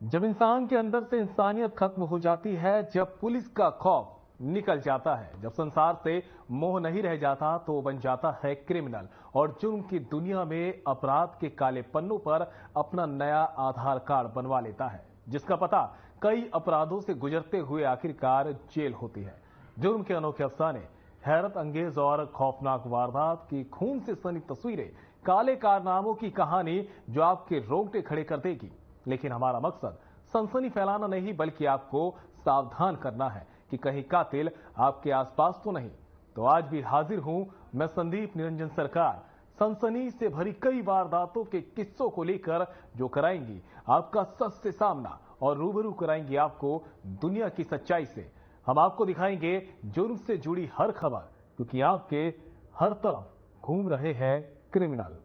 जब इंसान के अंदर से इंसानियत खत्म हो जाती है, जब पुलिस का खौफ निकल जाता है, जब संसार से मोह नहीं रह जाता, तो वो बन जाता है क्रिमिनल और जुर्म की दुनिया में अपराध के काले पन्नों पर अपना नया आधार कार्ड बनवा लेता है, जिसका पता कई अपराधों से गुजरते हुए आखिरकार जेल होती है। जुर्म के अनोखे अफसाने, हैरत अंगेज और खौफनाक वारदात की खून से सनी तस्वीरें, काले कारनामों की कहानी जो आपके रोंगटे खड़े कर देगी। लेकिन हमारा मकसद सनसनी फैलाना नहीं, बल्कि आपको सावधान करना है कि कहीं कातिल आपके आसपास तो नहीं। तो आज भी हाजिर हूं मैं, संदीप निरंजन सरकार, सनसनी से भरी कई वारदातों के किस्सों को लेकर, जो कराएंगी आपका सच से सामना और रूबरू कराएंगी आपको दुनिया की सच्चाई से। हम आपको दिखाएंगे जुर्म से जुड़ी हर खबर, क्योंकि आपके हर तरफ घूम रहे हैं क्रिमिनल।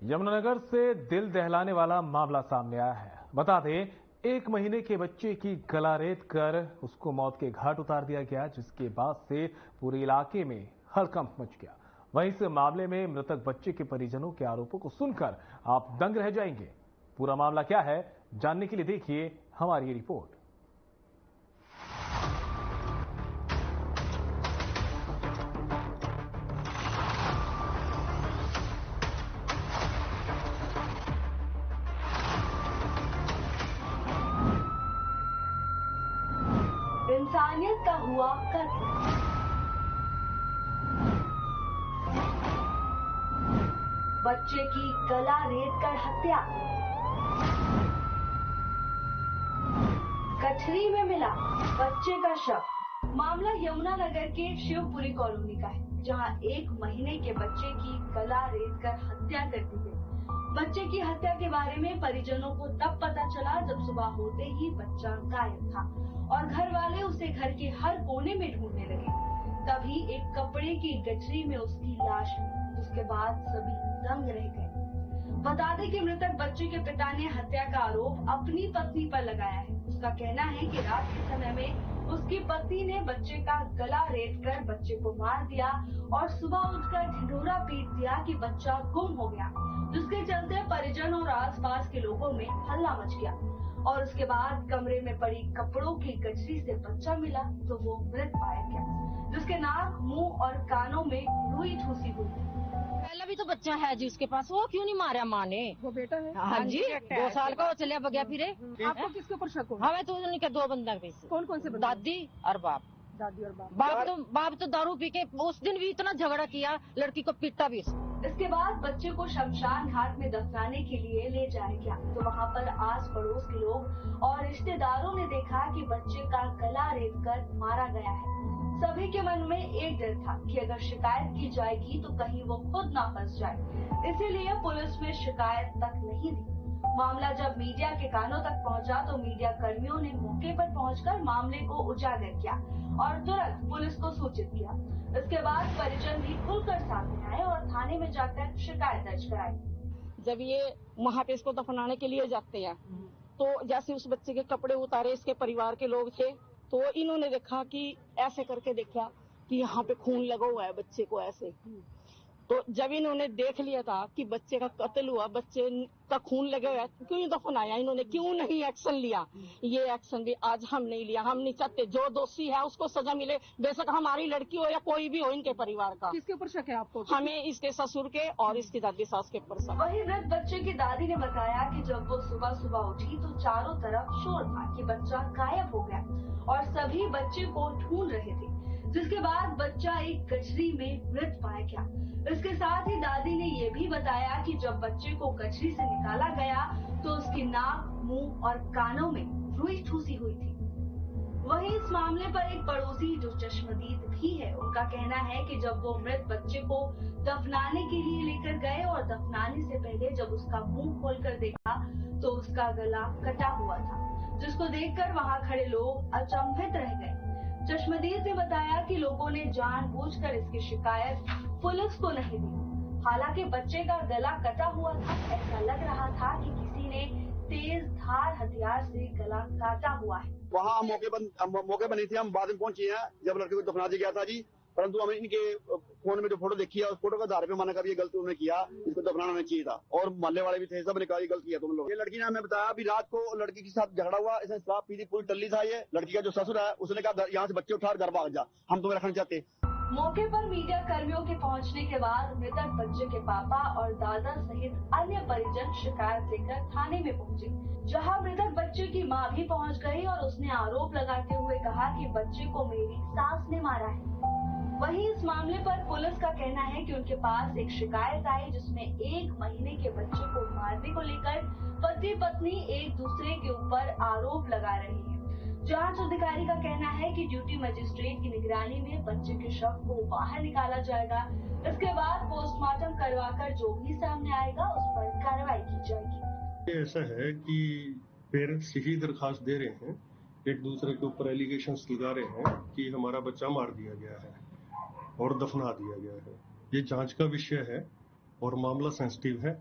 यमुनानगर से दिल दहलाने वाला मामला सामने आया है। बता दें, 1 महीने के बच्चे की गला रेत कर उसको मौत के घाट उतार दिया गया, जिसके बाद से पूरे इलाके में हड़कंप मच गया। वहीं इस मामले में मृतक बच्चे के परिजनों के आरोपों को सुनकर आप दंग रह जाएंगे। पूरा मामला क्या है, जानने के लिए देखिए हमारी ये रिपोर्ट। इंसानियत का हुआ कत्ल। बच्चे की गला रेत कर हत्या। कचरी में मिला बच्चे का शव। मामला यमुनानगर के शिवपुरी कॉलोनी का है, जहां 1 महीने के बच्चे की गला रेत कर हत्या कर दी गई। बच्चे की हत्या के बारे में परिजनों को तब पता चला जब सुबह होते ही बच्चा गायब था और घर वाले उसे घर के हर कोने में ढूंढने लगे। तभी एक कपड़े की गठरी में उसकी लाश मिली, जिसके बाद सभी दंग रह गए। बता दें कि मृतक बच्चे के पिता ने हत्या का आरोप अपनी पत्नी पर लगाया है। उसका कहना है कि रात के समय में उसकी पत्नी ने बच्चे का गला रेत कर बच्चे को मार दिया और सुबह उठकर ढिंढोरा पीट दिया कि बच्चा गुम हो गया, जिसके चलते परिजन और आसपास के लोगों में हल्ला मच गया। और उसके बाद कमरे में पड़ी कपड़ों की गठरी से बच्चा मिला तो वो मृत पाया गया, जिसके नाक, मुंह और कानों में रुई ठूसी हुई। पहला भी तो बच्चा है जी उसके पास, वो क्यों नहीं मारा माँ ने? वो बेटा है। हाँ जी, 2 साल का वो चलिया बगैर फिरे। आपको किसके ऊपर शक हो? हमें तो उनके 2 बंदा पे। कौन कौन से बंदे? दादी और बाप। दादी और बाप। बाप तो दारू पी के उस दिन भी इतना झगड़ा किया, लड़की को पीटा भी। इसके बाद बच्चे को शमशान घाट में दफनाने के लिए ले जाया गया, तो वहाँ पर आस पड़ोस के लोग और रिश्तेदारों ने देखा कि बच्चे का गला रेत कर मारा गया है। सभी के मन में एक डर था कि अगर शिकायत की जाएगी तो कहीं वो खुद ना फंस जाए, इसीलिए पुलिस में शिकायत तक नहीं दी। मामला जब मीडिया के कानों तक पहुंचा तो मीडिया कर्मियों ने मौके पर पहुंचकर मामले को उजागर किया और तुरंत पुलिस को सूचित किया। इसके बाद परिजन भी खुलकर सामने आए और थाने में जाकर शिकायत दर्ज कराई। जब ये वहाँ पे इसको दफनाने के लिए जाते हैं, तो जैसे उस बच्चे के कपड़े उतारे, इसके परिवार के लोग थे, तो इन्होंने देखा कि ऐसे करके देखा कि यहाँ पे खून लगा हुआ है बच्चे को ऐसे, तो जब इन्होंने देख लिया था कि बच्चे का कत्ल हुआ, बच्चे का खून लगे हुआ है, क्यों दफनाया इन्होंने, क्यों नहीं एक्शन लिया? ये एक्शन भी आज हम नहीं लिया। हम नहीं चाहते जो दोषी है उसको सजा मिले, बेशक हमारी लड़की हो या कोई भी हो इनके परिवार का। किसके ऊपर शक है आपको? हमें इसके ससुर के और इसकी दादी सास के ऊपर शक। वहीं मृत बच्चे की दादी ने बताया कि जब वो सुबह सुबह उठी तो चारों तरफ शोर था कि बच्चा गायब हो गया और सभी बच्चे को ढूंढ रहे थे, जिसके बाद बच्चा एक गठरी में मृत पाया गया। इसके साथ ही दादी ने ये भी बताया कि जब बच्चे को गठरी से निकाला गया तो उसकी नाक, मुंह और कानों में रुई ठूसी हुई थी। वहीं इस मामले पर एक पड़ोसी जो चश्मदीद भी है, उनका कहना है कि जब वो मृत बच्चे को दफनाने के लिए लेकर गए और दफनाने से पहले जब उसका मुंह खोलकर देखा तो उसका गला कटा हुआ था, जिसको देखकर वहां खड़े लोग अचंभित रह गए। चश्मदीद ने बताया कि लोगों ने जानबूझकर इसकी शिकायत पुलिस को नहीं दी। हालांकि बच्चे का गला कटा हुआ था, ऐसा लग रहा था कि किसी ने तेज धार हथियार से गला काटा हुआ है। वहाँ मौके पर नहीं थे, हम बाद में पहुंचे हैं जब लड़के को दफना दिया गया था जी। परंतु हमें इनके फोन में जो फोटो देखी है उस फोटो के आधार पे माना कर ये गलती उन्होंने किया, इसको दफनाना नहीं चाहिए था। और मोहल्ले वाले भी थे, सब ने कहा ये गलती है तुम लोग। ये लड़की ने हमें बताया अभी रात को लड़की के साथ झगड़ा हुआ, इसने शराब पी थी, पूरी टल्ली था। ये लड़की का जो ससुर है उसने कहा यहाँ से बच्चे उठा घर भाग जा, हम तुम्हें रखना चाहते। मौके पर मीडिया कर्मियों के पहुंचने के बाद मृतक बच्चे के पापा और दादा सहित अन्य परिजन शिकायत लेकर थाने में पहुंचे, जहां मृतक बच्चे की मां भी पहुंच गई और उसने आरोप लगाते हुए कहा कि बच्चे को मेरी सास ने मारा है। वहीं इस मामले पर पुलिस का कहना है कि उनके पास एक शिकायत आई जिसमें 1 महीने के बच्चे को मारने को लेकर पति पत्नी एक दूसरे के ऊपर आरोप लगा रहे हैं। जांच अधिकारी का कहना है कि ड्यूटी मजिस्ट्रेट की निगरानी में बच्चे के शव को बाहर निकाला जाएगा। इसके बाद पोस्टमार्टम करवाकर जो भी सामने आएगा उस पर कार्रवाई की जाएगी। ऐसा है कि पेरेंट्स यही दरखास्त दे रहे हैं, एक दूसरे के ऊपर एलिगेशंस लगा रहे हैं कि हमारा बच्चा मार दिया गया है और दफना दिया गया है। ये जांच का विषय है और मामला सेंसिटिव है,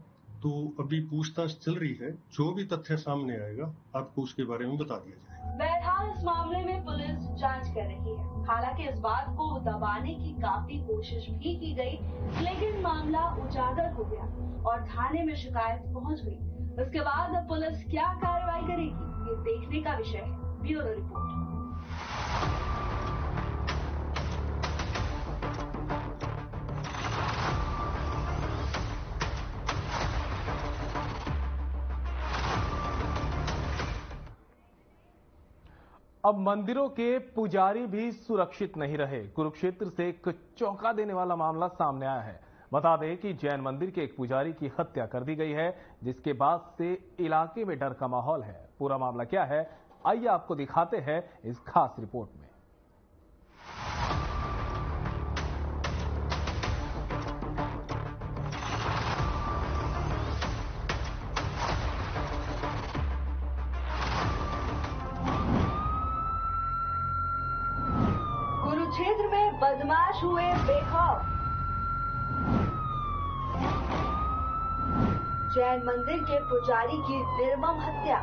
तो अभी पूछताछ चल रही है। जो भी तथ्य सामने आएगा आपको उसके बारे में बता दिया जाएगा। बहरहाल इस मामले में पुलिस जांच कर रही है। हालांकि इस बात को दबाने की काफी कोशिश भी की गई, लेकिन मामला उजागर हो गया और थाने में शिकायत पहुंच गई। इसके बाद अब पुलिस क्या कार्रवाई करेगी, ये देखने का विषय है। Bureau report. अब मंदिरों के पुजारी भी सुरक्षित नहीं रहे। कुरुक्षेत्र से एक चौंका देने वाला मामला सामने आया है। बता दें कि जैन मंदिर के एक पुजारी की हत्या कर दी गई है, जिसके बाद से इलाके में डर का माहौल है। पूरा मामला क्या है, आइए आपको दिखाते हैं इस खास रिपोर्ट में। कुरुक्षेत्र में बदमाश हुए बेखौफ। जैन मंदिर के पुजारी की निर्मम हत्या।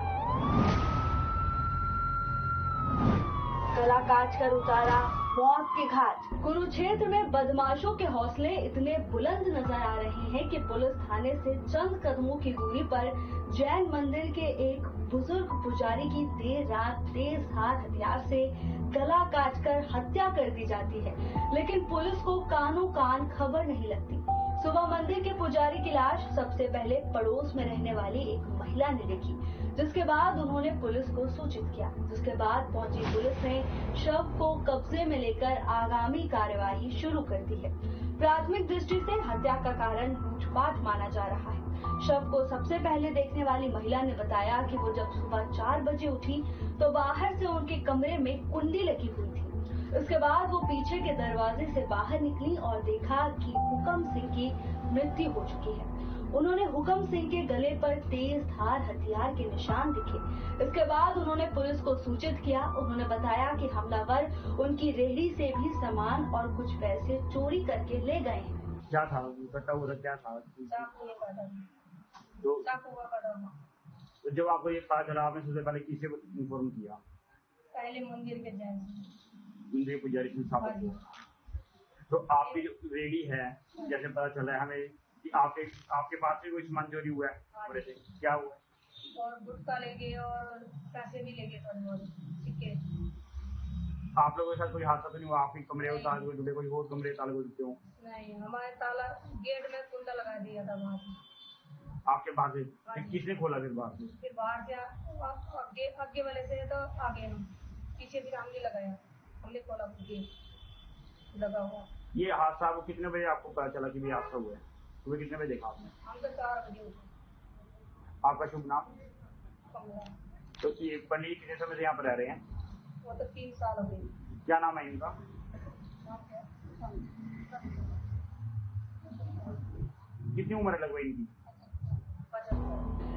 गला काट कर उतारा मौत के घाट। कुरुक्षेत्र में बदमाशों के हौसले इतने बुलंद नजर आ रहे हैं कि पुलिस थाने से चंद कदमों की दूरी पर जैन मंदिर के एक बुजुर्ग पुजारी की देर रात तेज धार हथियार से गला काटकर हत्या कर दी जाती है, लेकिन पुलिस को कानों कान खबर नहीं लगती। सुबह मंदिर के पुजारी की लाश सबसे पहले पड़ोस में रहने वाली एक महिला ने देखी, जिसके बाद उन्होंने पुलिस को सूचित किया। जिसके बाद पहुंची पुलिस ने शव को कब्जे में लेकर आगामी कार्यवाही शुरू कर दी है। प्राथमिक दृष्टि से हत्या का कारण लूटपाट माना जा रहा है। शव को सबसे पहले देखने वाली महिला ने बताया कि वो जब सुबह 4 बजे उठी तो बाहर से उनके कमरे में कुंडी लगी हुई थी। इसके बाद वो पीछे के दरवाजे से बाहर निकली और देखा कि हुकम सिंह की मृत्यु हो चुकी है। उन्होंने हुकम सिंह के गले पर तेज धार हथियार के निशान दिखे। इसके बाद उन्होंने पुलिस को सूचित किया। उन्होंने बताया कि हमलावर उनकी रेहड़ी से भी सामान और कुछ पैसे चोरी करके ले गए हैं। क्या था बताओ, क्या था? तो जब आपको ये पता चला, आपने सबसे पहले किसे इन्फॉर्म किया? पहले मंदिर के जैन मंदिर पुजारी से साहब। तो आपकी जो रेडी है, जैसे पता चला है हमें कि आपके पास से कोई सामान चोरी हुआ है, बोले थे क्या हुआ? और गुटखा ले गए और पैसे भी ले गए थोड़े बहुत, ठीक है। आप लोगों के साथ कोई हादसा तो नहीं हुआ? आपके कमरे में ताले कोई कोई और कमरे ताले कोई टूटे हों? नहीं, हमारे ताला गेट में कुंडा लगा दिया था वहाँ पे। आपके बाहर से किसने खोला? फिर बाहर से फिर बाहर से आगे वाले से तो आगे हम पीछे फिर हमने लगाया, हमने खोला गेट लगा हुआ। ये हादसा आपको कितने बजे आपको पता चला कि ये हादसा हुआ है? सुबह कितने बजे देखा आपने? हम तो 4 बजे उठे। आपका शुभ नाम? कमरा। तो ये पंडित कितने समय से यहाँ पर रह रहे हैं? वो तो 3 साल हो गए। क्या नाम है इनका? कितनी उम्र है लगभग इनकी?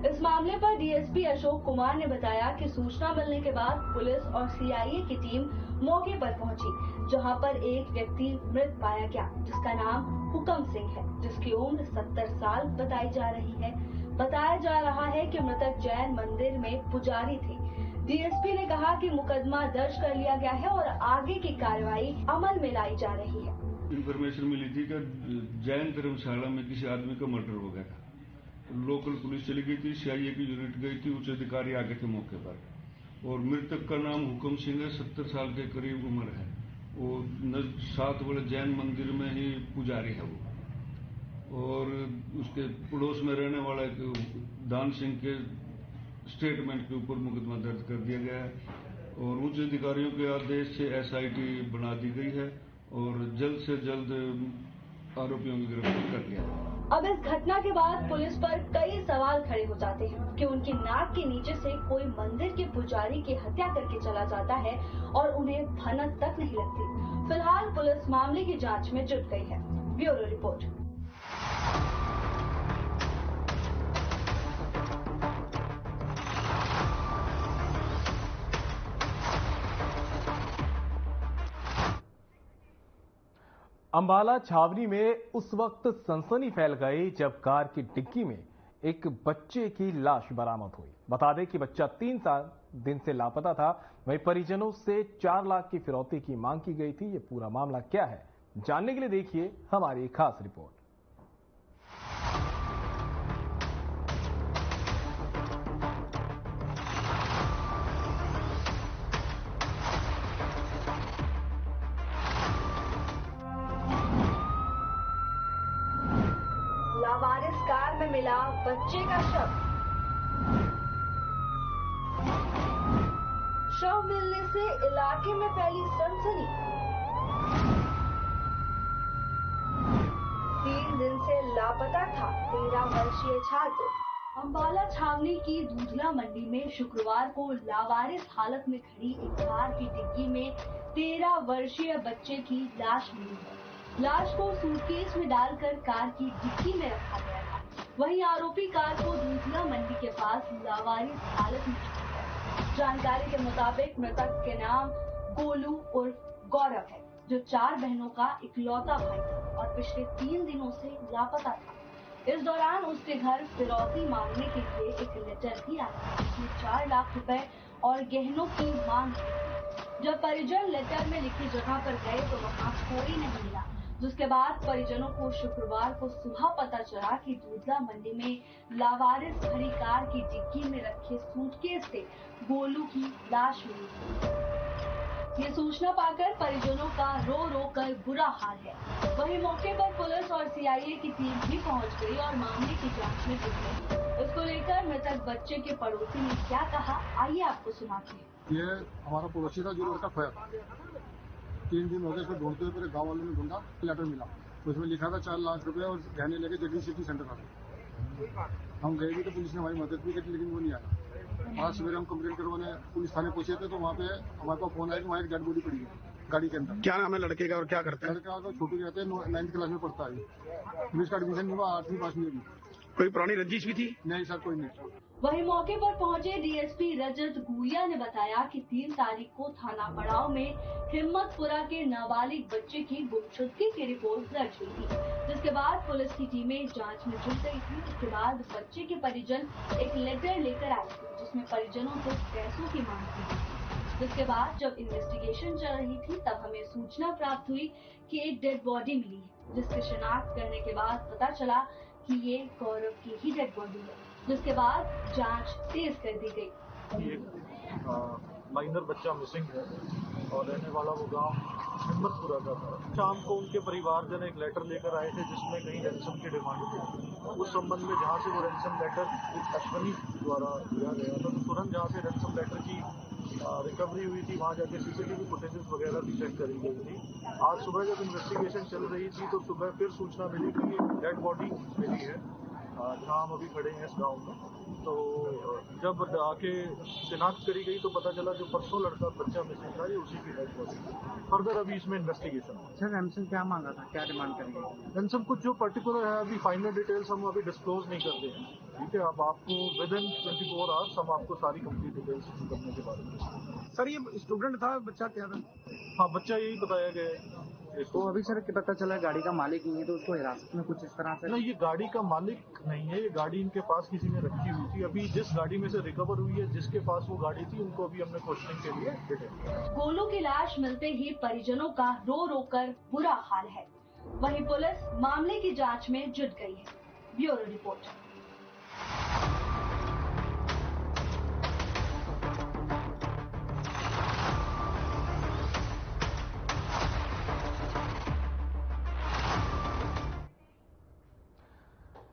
इस मामले पर डीएसपी अशोक कुमार ने बताया कि सूचना मिलने के बाद पुलिस और सीआईए की टीम मौके पर पहुंची, जहां पर एक व्यक्ति मृत पाया गया, जिसका नाम हुकम सिंह है, जिसकी उम्र 70 साल बताई जा रही है। बताया जा रहा है कि मृतक जैन मंदिर में पुजारी थे। डीएसपी ने कहा कि मुकदमा दर्ज कर लिया गया है और आगे की कार्रवाई अमल में लाई जा रही है। इन्फॉर्मेशन मिली थी कि जैन धर्मशाला में किसी आदमी का मर्डर हो गया था। लोकल पुलिस चली गई थी, सीआईए की यूनिट गई थी, उच्च अधिकारी आ गए थे मौके पर। और मृतक का नाम हुकम सिंह है, 70 साल के करीब उम्र है। वो साथ वाले जैन मंदिर में ही पुजारी है वो। और उसके पड़ोस में रहने वाला दान सिंह के स्टेटमेंट के ऊपर मुकदमा दर्ज कर दिया गया है और उच्च अधिकारियों के आदेश से एसआईटी बना दी गई है और जल्द से जल्द आरोपियों की गिरफ्तारी कर लिया है। अब इस घटना के बाद पुलिस पर कई सवाल खड़े हो जाते हैं कि उनकी नाक के नीचे से कोई मंदिर के पुजारी की हत्या करके चला जाता है और उन्हें भनक तक नहीं लगती। फिलहाल पुलिस मामले की जांच में जुट गई है। Bureau report. अंबाला छावनी में उस वक्त सनसनी फैल गई जब कार की डिक्की में एक बच्चे की लाश बरामद हुई। बता दें कि बच्चा 3 दिन से लापता था। वहीं परिजनों से 4 लाख की फिरौती की मांग की गई थी। ये पूरा मामला क्या है, जानने के लिए देखिए हमारी खास रिपोर्ट। लावारिस कार में मिला बच्चे का शव मिलने से इलाके में फैली सनसनी। 3 दिन से लापता था 13 वर्षीय छात्र। अंबाला छावनी की दूधला मंडी में शुक्रवार को लावारिस हालत में खड़ी एक कार की डिग्गी में 13 वर्षीय बच्चे की लाश मिली है। लाश को सूटकेस में डालकर कार की डिक्की में रखा गया था। वहीं आरोपी कार को दूधला मंडी के पास लावारिस हालत में छूटी है। जानकारी के मुताबिक मृतक के नाम गोलू उर्फ गौरव है, जो 4 बहनों का इकलौता भाई था और पिछले 3 दिनों से लापता था। इस दौरान उसके घर फिरौती मांगने के लिए एक लेटर भी आया, जिसमें 4 लाख रुपए और गहनों की मांग की। जब परिजन लेटर में लिखी जगह पर गए तो वहाँ कोई नहीं मिला, जिसके बाद परिजनों को शुक्रवार को सुबह पता चला कि दूधला मंडी में लावारिस खड़ी कार की डिग्गी में रखे सूटकेस से गोलू की लाश मिली। ये सूचना पाकर परिजनों का रो रो कर बुरा हाल है। वहीं मौके पर पुलिस और सीआईए की टीम भी पहुंच गई और मामले की जांच में जुट गई। इसको लेकर मृतक बच्चे के पड़ोसी ने क्या कहा, आइए आपको सुनाते हैं। ये हमारा पड़ोसी था जो लड़का खोया था। 3 दिन हो गए इसको ढूंढते हुए, मेरे गाँव वालों ने ढूंढा, लेटर मिला, उसमें लिखा था 4 लाख रुपए और गहने लेके जगदीश सिटी सेंटर था। हम गए भी तो पुलिस ने हमारी मदद भी की, लेकिन वो नहीं आया। आज सवेरे हम कंप्लेन करवाने पुलिस थाने पहुंचे थे तो वहाँ पे हमारे पास फोन आया कि वहाँ एक डेड बॉडी पड़ी है गाड़ी के अंदर। क्या नाम है लड़के का और क्या करता है? लड़का तो छोटू कहते हैं, 9th क्लास में पढ़ता है। पुलिस का एडमिशन हुआ 8वीं पास में भी। कोई पुरानी रंजिश भी थी? नहीं सर, कोई नहीं। वहीं मौके पर पहुंचे डीएसपी रजत गुड़िया ने बताया कि 3 तारीख को थाना पड़ाव में हिम्मतपुरा के नाबालिग बच्चे की गुमशुदगी की रिपोर्ट दर्ज हुई थी, जिसके बाद पुलिस की टीमें जांच में जुट गई थी। इसके बाद बच्चे के परिजन एक लेटर लेकर आए थे, जिसमें परिजनों से पैसों की मांग की गई। जिसके बाद जब इन्वेस्टिगेशन चल रही थी तब हमें सूचना प्राप्त हुई कि एक डेड बॉडी मिली है, जिसकी शिनाख्त करने के बाद पता चला कि ये गौरव की ही डेड बॉडी है, जिसके बाद जांच तेज कर दी गई। एक माइनर बच्चा मिसिंग है और रहने वाला वो गांव हिम्मतपुरा का था। शाम को उनके परिवारजन एक लेटर लेकर आए थे जिसमें कहीं रैंसम की डिमांड थी। उस संबंध में जहां से वो रैंसम लेटर अश्वनी द्वारा दिया गया था, तो तुरंत जहां से रैंसम लेटर की रिकवरी हुई थी वहां जाके सीसीटीवी फुटेजेस वगैरह भी चेक करी गई थी। आज सुबह जब इन्वेस्टिगेशन चल रही थी तो सुबह फिर सूचना मिली कि एक डेड बॉडी मिली है जहाँ हम अभी खड़े हैं इस गांव में। तो जब आके शिनाख्त करी गई तो पता चला जो परसों लड़का बच्चा मिसिंग था ये उसी की डेड बॉडी थी। फर्दर अभी इसमें इन्वेस्टिगेशन है। सर रैंसम क्या मांगा था, क्या डिमांड करेंगे? रैंसम कुछ जो पर्टिकुलर है अभी फाइनल डिटेल्स हम अभी डिस्क्लोज नहीं करते हैं, ठीक है। अब आपको विद इन 24 आवर्स हम आपको सारी कंप्लीट डिटेल्स करने के बारे में। सर ये स्टूडेंट था, बच्चा क्या था? हाँ बच्चा यही बताया गया है। तो अभी सर पता चला गाड़ी का मालिक नहीं है, तो उसको हिरासत में कुछ इस तरह से? नहीं, ये गाड़ी का मालिक नहीं है, ये गाड़ी इनके पास किसी ने रखी हुई थी। अभी जिस गाड़ी में से रिकवर हुई है, जिसके पास वो गाड़ी थी, उनको अभी हमने क्वेश्चनिंग के लिए डिटेन। गोलू की लाश मिलते ही परिजनों का रो रो कर बुरा हाल है। वहीं पुलिस मामले की जांच में जुट गई है। Bureau report.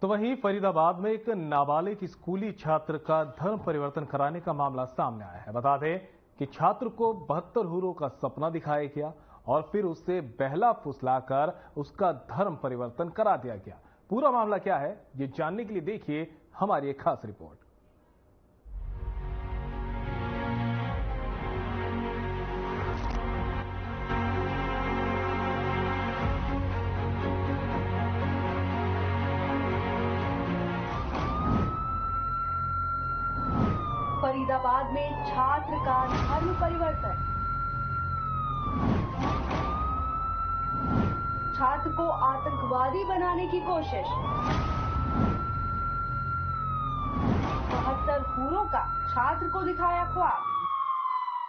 तो वहीं फरीदाबाद में एक नाबालिग स्कूली छात्र का धर्म परिवर्तन कराने का मामला सामने आया है। बता दें कि छात्र को 72 हूरों का सपना दिखाया गया और फिर उससे बहला फुसलाकर उसका धर्म परिवर्तन करा दिया गया। पूरा मामला क्या है, ये जानने के लिए देखिए हमारी एक खास रिपोर्ट। फरीदाबाद में छात्र का धर्म परिवर्तन। छात्र को आतंकवादी बनाने की कोशिश। 72 हूरों का छात्र को दिखाया ख्वाब।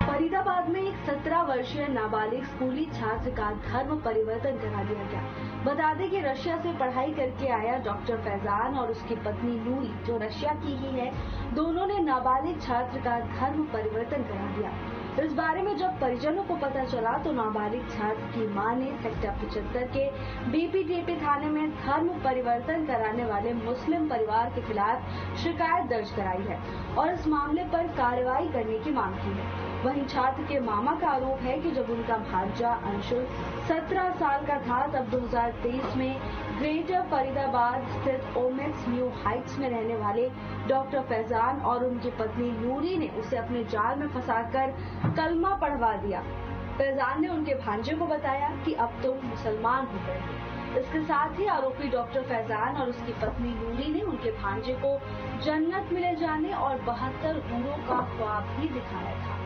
फरीदाबाद में एक 17 वर्षीय नाबालिग स्कूली छात्र का धर्म परिवर्तन करा दिया गया। बता दें कि रशिया से पढ़ाई करके आया डॉक्टर फैजान और उसकी पत्नी नूरी, जो रशिया की ही है, दोनों ने नाबालिग छात्र का धर्म परिवर्तन करा दिया। इस बारे में जब परिजनों को पता चला तो नाबालिग छात्र की मां ने सेक्टर 75 के बीपीटीपी थाने में धर्म परिवर्तन कराने वाले मुस्लिम परिवार के खिलाफ शिकायत दर्ज कराई है और इस मामले पर कार्रवाई करने की मांग की है। वहीं छात्र के मामा का आरोप है कि जब उनका भांजा अंशुल 17 साल का था तब 2023 में ग्रेटर फरीदाबाद स्थित ओमेक्स न्यू हाइट्स में रहने वाले डॉक्टर फैजान और उनकी पत्नी नूरी ने उसे अपने जाल में फंसाकर कलमा पढ़वा दिया। फैजान ने उनके भांजे को बताया कि अब तुम मुसलमान हो गए। इसके साथ ही आरोपी डॉक्टर फैजान और उसकी पत्नी नूरी ने उनके भांजे को जन्नत मिले जाने और 72 हूरों का ख्वाब भी दिखाया था।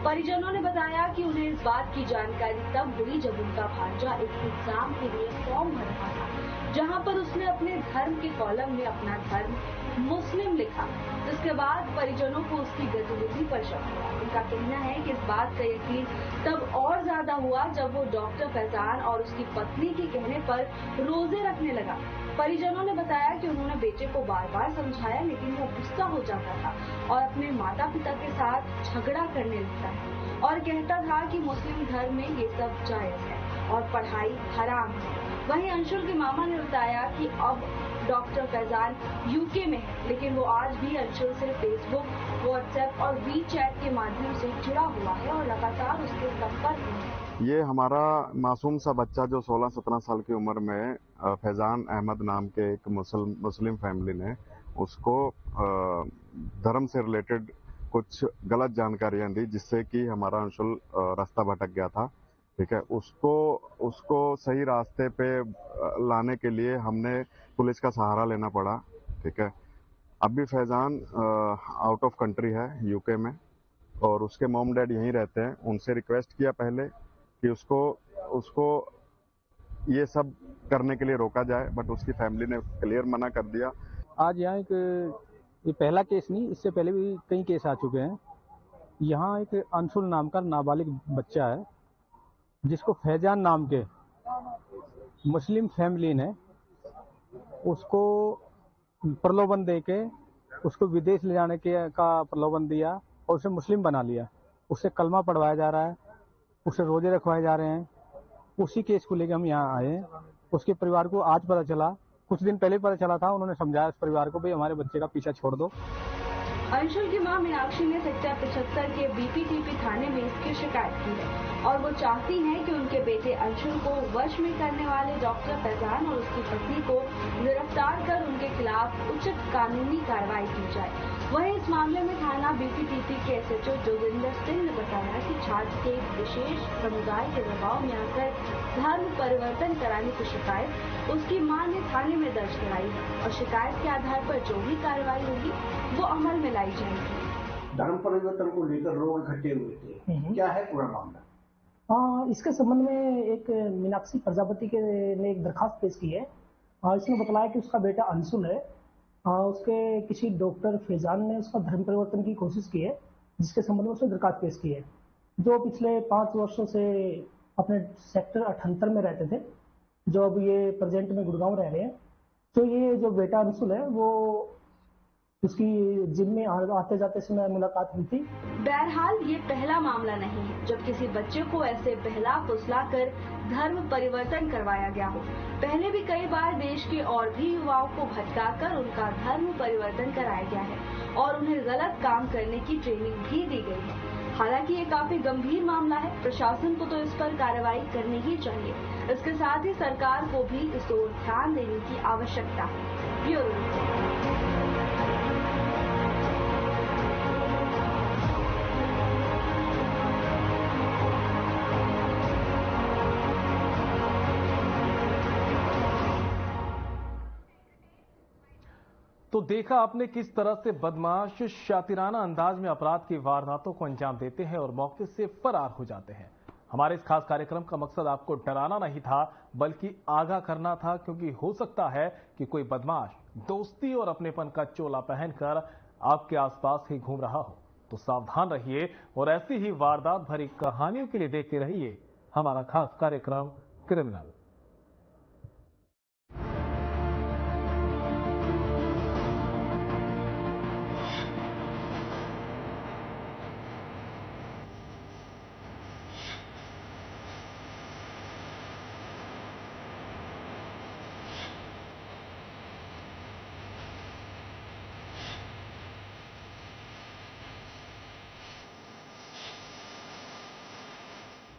परिजनों ने बताया कि उन्हें इस बात की जानकारी तब हुई जब उनका भांजा एक एग्जाम के लिए फॉर्म भर रहा था, जहां पर उसने अपने धर्म के कॉलम में अपना धर्म मुस्लिम लिखा, जिसके बाद परिजनों को उसकी गतिविधि पर शक हुआ। उनका कहना है कि इस बात का यकीन तब और ज्यादा हुआ जब वो डॉक्टर फैजान और उसकी पत्नी के कहने पर रोजे रखने लगा। परिजनों ने बताया कि उन्होंने बेटे को बार बार समझाया, लेकिन वो गुस्सा हो जाता था और अपने माता पिता के साथ झगड़ा करने लगता है और कहता था कि मुस्लिम धर्म में ये सब जायज है और पढ़ाई हराम है। वहीं अंशुल के मामा ने बताया कि अब डॉक्टर फैजान यूके में है, लेकिन वो आज भी अंशुल से फेसबुक, व्हाट्सएप और वीचैट के माध्यम से जुड़ा हुआ है और लगातार उसके संपर्क में है। ये हमारा मासूम सा बच्चा जो 16-17 साल की उम्र में फैजान अहमद नाम के एक मुस्लिम फैमिली ने उसको धर्म से रिलेटेड कुछ गलत जानकारियां दी, जिससे कि हमारा अंशुल रास्ता भटक गया था। ठीक है, उसको सही रास्ते पे लाने के लिए हमने पुलिस का सहारा लेना पड़ा। ठीक है, अभी फैजान आउट ऑफ कंट्री है, यूके में, और उसके मॉम डैड यहीं रहते हैं। उनसे रिक्वेस्ट किया पहले कि उसको ये सब करने के लिए रोका जाए, बट उसकी फैमिली ने क्लियर मना कर दिया। आज यहाँ ये पहला केस नहीं, इससे पहले भी कई केस आ चुके हैं यहाँ एक अंशुल नाम का नाबालिग बच्चा है जिसको फैजान नाम के मुस्लिम फैमिली ने उसको प्रलोभन देके उसको विदेश ले जाने का प्रलोभन दिया और उसे मुस्लिम बना लिया। उसे कलमा पढ़वाया जा रहा है, उसे रोजे रखवाए जा रहे हैं। उसी केस को लेकर हम यहाँ आए हैं। उसके परिवार को आज पता चला, कुछ दिन पहले पता चला था। उन्होंने समझाया उस परिवार को, भाई हमारे बच्चे का पीछा छोड़ दो। अंशुल की मां मीनाक्षी ने सेक्टर 75 के बीपीटीपी थाने में इसकी शिकायत की है और वो चाहती हैं कि उनके बेटे अंशुल को वश में करने वाले डॉक्टर फैजान और उसकी पत्नी को गिरफ्तार कर उनके खिलाफ उचित कानूनी कार्रवाई की जाए। वहीं इस मामले में थाना बीपीटीपी के एसएचओ जोगिंदर सिंह ने बताया कि छात्र के एक विशेष समुदाय के दबाव में आकर धर्म परिवर्तन कराने की शिकायत उसकी मां ने थाने में दर्ज कराई है और शिकायत के आधार पर जो भी कार्रवाई होगी वो अमल में लाई जाएगी। धर्म परिवर्तन को लेकर लोग इकट्ठे हुए थे, क्या है पूरा मामला? इसके संबंध में एक मीनाक्षी प्रजापति ने एक दरखास्त पेश की है। इसने बताया कि उसका बेटा अंशुल है, उसके किसी डॉक्टर फैजान ने उसका धर्म परिवर्तन की कोशिश की है, जिसके संबंध में उसने दरखास्त पेश की है। जो पिछले 5 वर्षों से अपने सेक्टर 78 में रहते थे, जो अब ये प्रेजेंट में गुड़गांव रह रहे हैं। तो ये जो बेटा अंशुल है वो उसकी जिम में आते जाते समय मुलाकात हुई थी। बहरहाल ये पहला मामला नहीं है जब किसी बच्चे को ऐसे बहला फुसला कर धर्म परिवर्तन करवाया गया हो। पहले भी कई बार देश के और भी युवाओं को भटकाकर उनका धर्म परिवर्तन कराया गया है और उन्हें गलत काम करने की ट्रेनिंग भी दी गई है। हालांकि ये काफी गंभीर मामला है, प्रशासन को तो इस पर कार्रवाई करनी ही चाहिए। इसके साथ ही सरकार को भी इस ओर ध्यान देने की आवश्यकता है। Bureau report. तो देखा आपने किस तरह से बदमाश शातिराना अंदाज में अपराध की वारदातों को अंजाम देते हैं और मौके से फरार हो जाते हैं। हमारे इस खास कार्यक्रम का मकसद आपको डराना नहीं था बल्कि आगाह करना था, क्योंकि हो सकता है कि कोई बदमाश दोस्ती और अपनेपन का चोला पहनकर आपके आसपास ही घूम रहा हो। तो सावधान रहिए और ऐसी ही वारदात भरी कहानियों के लिए देखते रहिए हमारा खास कार्यक्रम क्रिमिनल।